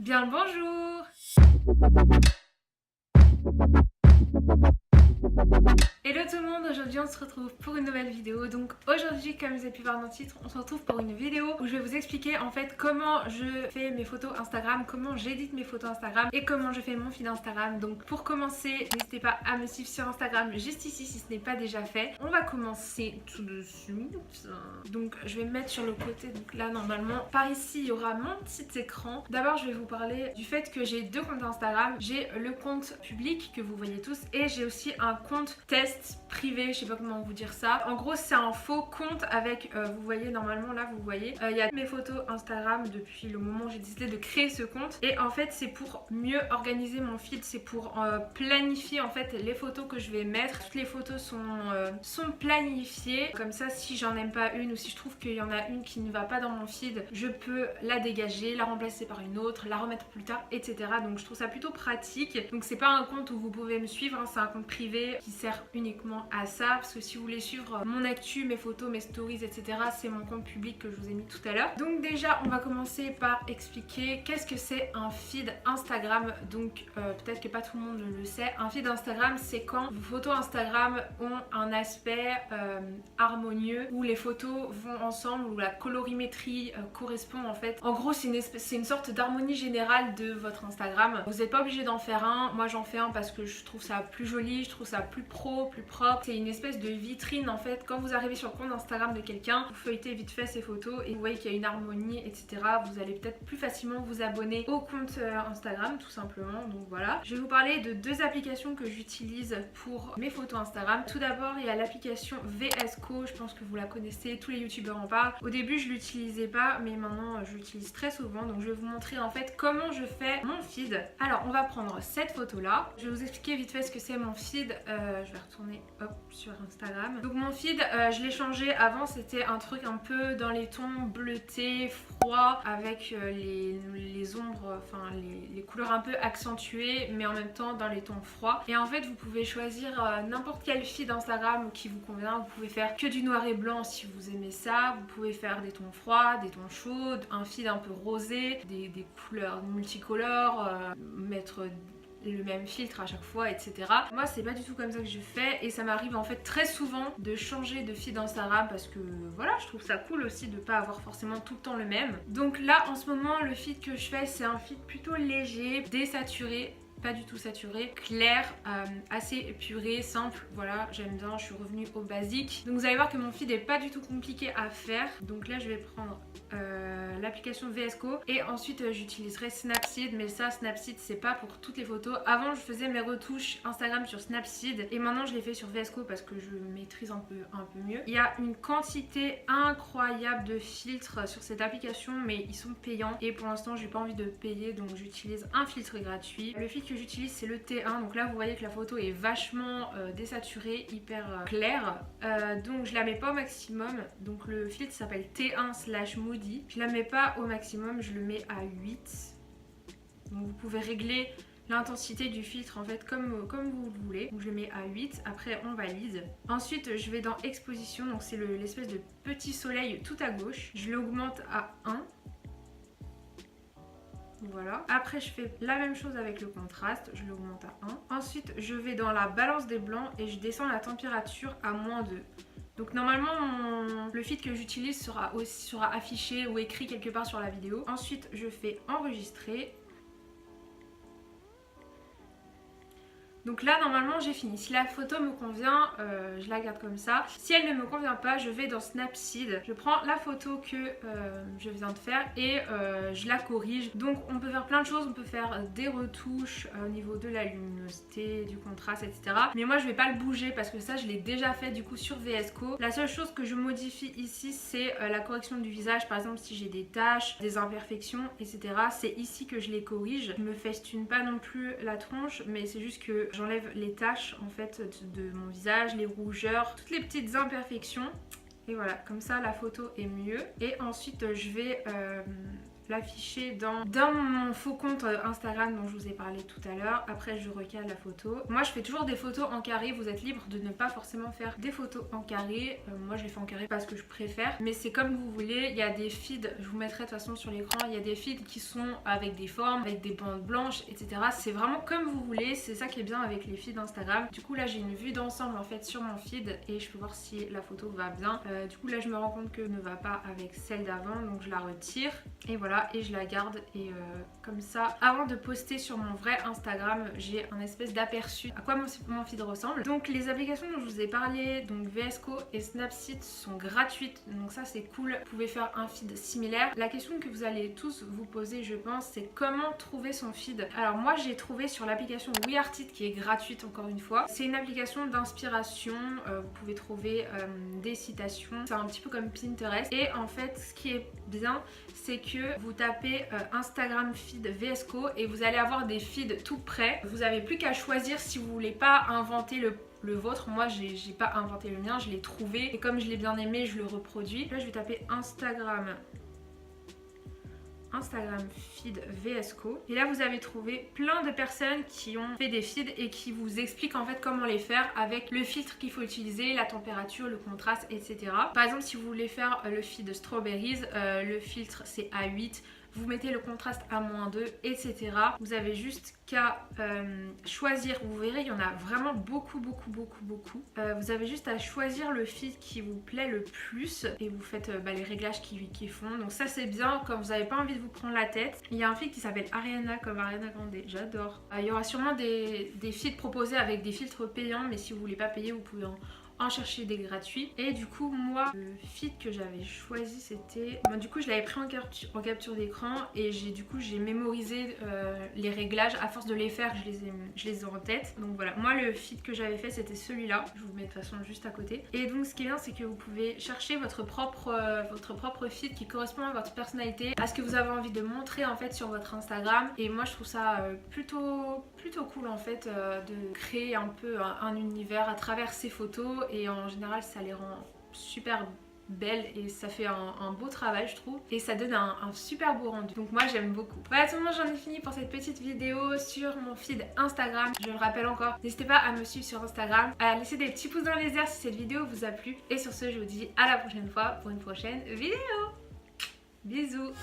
Bien le bonjour! Hello tout le monde, aujourd'hui on se retrouve pour une nouvelle vidéo. Donc aujourd'hui, comme vous avez pu voir dans le titre, on se retrouve pour une vidéo où je vais vous expliquer en fait comment je fais mes photos Instagram, comment j'édite mes photos Instagram et comment je fais mon feed Instagram. Donc pour commencer, n'hésitez pas à me suivre sur Instagram juste ici si ce n'est pas déjà fait. On va commencer tout de suite. Donc je vais me mettre sur le côté, donc là normalement par ici il y aura mon petit écran. D'abord je vais vous parler du fait que j'ai deux comptes Instagram. J'ai le compte public que vous voyez tous et j'ai aussi un compte test privé, je sais pas comment vous dire ça. En gros c'est un faux compte avec, vous voyez normalement là vous voyez, il y a mes photos Instagram depuis le moment où j'ai décidé de créer ce compte. Et en fait c'est pour mieux organiser mon feed, c'est pour planifier en fait les photos que je vais mettre. Toutes les photos sont planifiées, comme ça si j'en aime pas une ou si je trouve qu'il y en a une qui ne va pas dans mon feed, je peux la dégager, la remplacer par une autre, la remettre plus tard, etc. Donc je trouve ça plutôt pratique. Donc c'est pas un compte où vous pouvez me suivre, hein, c'est un compte privé qui sert uniquement à ça, parce que si vous voulez suivre mon actu, mes photos, mes stories, etc., c'est mon compte public que je vous ai mis tout à l'heure. Donc déjà on va commencer par expliquer qu'est-ce que c'est un feed Instagram. Donc peut-être que pas tout le monde le sait, un feed Instagram c'est quand vos photos Instagram ont un aspect harmonieux, où les photos vont ensemble, où la colorimétrie correspond en fait. En gros c'est une sorte d'harmonie générale de votre Instagram. Vous n'êtes pas obligé d'en faire un, moi j'en fais un parce que je trouve ça plus joli, je trouve ça plus pro, plus propre. C'est une espèce de vitrine en fait. Quand vous arrivez sur le compte Instagram de quelqu'un, vous feuilletez vite fait ses photos et vous voyez qu'il y a une harmonie, etc. Vous allez peut-être plus facilement vous abonner au compte Instagram tout simplement. Donc voilà. Je vais vous parler de deux applications que j'utilise pour mes photos Instagram. Tout d'abord il y a l'application VS Code, je pense que vous la connaissez, tous les youtubeurs en parlent. Au début je l'utilisais pas mais maintenant je l'utilise très souvent. Donc je vais vous montrer en fait comment je fais mon feed. Alors on va prendre cette photo là. Je vais vous expliquer vite fait ce que c'est mon feed. Je vais retourner hop sur Instagram. Donc mon feed je l'ai changé. Avant c'était un truc un peu dans les tons bleutés, froid, avec les ombres, enfin les couleurs un peu accentuées mais en même temps dans les tons froids. Et en fait vous pouvez choisir n'importe quel feed Instagram qui vous convient. Vous pouvez faire que du noir et blanc si vous aimez ça. Vous pouvez faire des tons froids, des tons chauds, un feed un peu rosé, des couleurs multicolores, mettre le même filtre à chaque fois, etc. Moi c'est pas du tout comme ça que je fais et ça m'arrive en fait très souvent de changer de feed Instagram parce que voilà, je trouve ça cool aussi de pas avoir forcément tout le temps le même. Donc là en ce moment le feed que je fais c'est un feed plutôt léger, désaturé, pas du tout saturé, clair, assez épuré, simple, voilà, j'aime bien, je suis revenue au basique. Donc vous allez voir que mon feed est pas du tout compliqué à faire. Donc là je vais prendre l'application VS Code et ensuite j'utiliserai Snapseed, mais ça Snapseed c'est pas pour toutes les photos. Avant je faisais mes retouches Instagram sur Snapseed et maintenant je les fais sur VS Code parce que je maîtrise un peu mieux. Il y a une quantité incroyable de filtres sur cette application mais ils sont payants et pour l'instant j'ai pas envie de payer donc j'utilise un filtre gratuit. Le filtre que j'utilise c'est le T1, donc là vous voyez que la photo est vachement désaturée, hyper claire, donc je la mets pas au maximum. Donc le filtre s'appelle T1/Moody. Je la mets pas au maximum, je le mets à 8. Donc vous pouvez régler l'intensité du filtre en fait comme vous le voulez. Donc je le mets à 8, après on valide. Ensuite je vais dans exposition, donc c'est l'espèce de petit soleil tout à gauche. Je l'augmente à 1. Voilà. Après je fais la même chose avec le contraste, je l'augmente à 1. Ensuite je vais dans la balance des blancs et je descends la température à -2. Donc normalement le feed que j'utilise sera affiché ou écrit quelque part sur la vidéo. Ensuite je fais enregistrer. Donc là normalement j'ai fini. Si la photo me convient, je la garde comme ça. Si elle ne me convient pas, je vais dans Snapseed. Je prends la photo que je viens de faire et je la corrige. Donc on peut faire plein de choses. On peut faire des retouches au niveau de la luminosité, du contraste, etc. Mais moi je vais pas le bouger parce que ça je l'ai déjà fait du coup sur VS Code. La seule chose que je modifie ici c'est la correction du visage. Par exemple si j'ai des taches, des imperfections, etc. C'est ici que je les corrige. Je me festune pas non plus la tronche, mais c'est juste que j'enlève les taches en fait de mon visage, les rougeurs, toutes les petites imperfections. Et voilà, comme ça la photo est mieux. Et ensuite je vais l'afficher dans mon faux compte Instagram dont je vous ai parlé tout à l'heure. Après je recale la photo. Moi je fais toujours des photos en carré, vous êtes libre de ne pas forcément faire des photos en carré. Moi je les fais en carré parce que je préfère, mais c'est comme vous voulez. Il y a des feeds, je vous mettrai de toute façon sur l'écran, il y a des feeds qui sont avec des formes, avec des bandes blanches, etc. C'est vraiment comme vous voulez, c'est ça qui est bien avec les feeds Instagram. Du coup là j'ai une vue d'ensemble en fait sur mon feed et je peux voir si la photo va bien. Du coup là je me rends compte que ne va pas avec celle d'avant, donc je la retire et voilà, et je la garde. Et comme ça, avant de poster sur mon vrai Instagram, j'ai un espèce d'aperçu à quoi mon feed ressemble. Donc les applications dont je vous ai parlé, donc VSCO et Snapseed, sont gratuites, donc ça c'est cool. Vous pouvez faire un feed similaire. La question que vous allez tous vous poser, je pense, c'est comment trouver son feed. Alors moi j'ai trouvé sur l'application WeArtIt qui est gratuite encore une fois. C'est une application d'inspiration, vous pouvez trouver des citations, c'est un petit peu comme Pinterest. Et en fait ce qui est bien, c'est que vous tapez Instagram feed VSCO et vous allez avoir des feeds tout prêts. Vous n'avez plus qu'à choisir si vous voulez pas inventer le vôtre. Moi j'ai pas inventé le mien, je l'ai trouvé et comme je l'ai bien aimé, je le reproduis. Là je vais taper Instagram feed VSCO et là vous avez trouvé plein de personnes qui ont fait des feeds et qui vous expliquent en fait comment les faire avec le filtre qu'il faut utiliser, la température, le contraste, etc. Par exemple si vous voulez faire le feed Strawberries, le filtre c'est A8, vous mettez le contraste à -2, etc. Vous avez juste qu'à choisir, vous verrez il y en a vraiment beaucoup. Vous avez juste à choisir le feed qui vous plaît le plus et vous faites les réglages qui font. Donc ça c'est bien quand vous n'avez pas envie de vous prendre la tête. Il y a un feed qui s'appelle Ariana, comme Ariana Grande, j'adore. Il y aura sûrement des feeds proposés avec des filtres payants, mais si vous voulez pas payer vous pouvez en chercher des gratuits. Et du coup moi le feed que j'avais choisi c'était, du coup je l'avais pris en capture d'écran et j'ai mémorisé les réglages. À force de les faire je les ai en tête. Donc voilà, moi le feed que j'avais fait c'était celui-là, je vous mets de toute façon juste à côté. Et donc ce qui est bien c'est que vous pouvez chercher votre propre feed qui correspond à votre personnalité, à ce que vous avez envie de montrer en fait sur votre Instagram. Et moi je trouve ça plutôt cool en fait de créer un peu un univers à travers ces photos. Et en général ça les rend super belles et ça fait un beau travail je trouve, et ça donne un super beau rendu, donc moi j'aime beaucoup. Voilà, tout le monde, j'en ai fini pour cette petite vidéo sur mon feed Instagram. Je le rappelle encore, n'hésitez pas à me suivre sur Instagram, à laisser des petits pouces dans les airs si cette vidéo vous a plu, et sur ce je vous dis à la prochaine fois pour une prochaine vidéo. Bisous.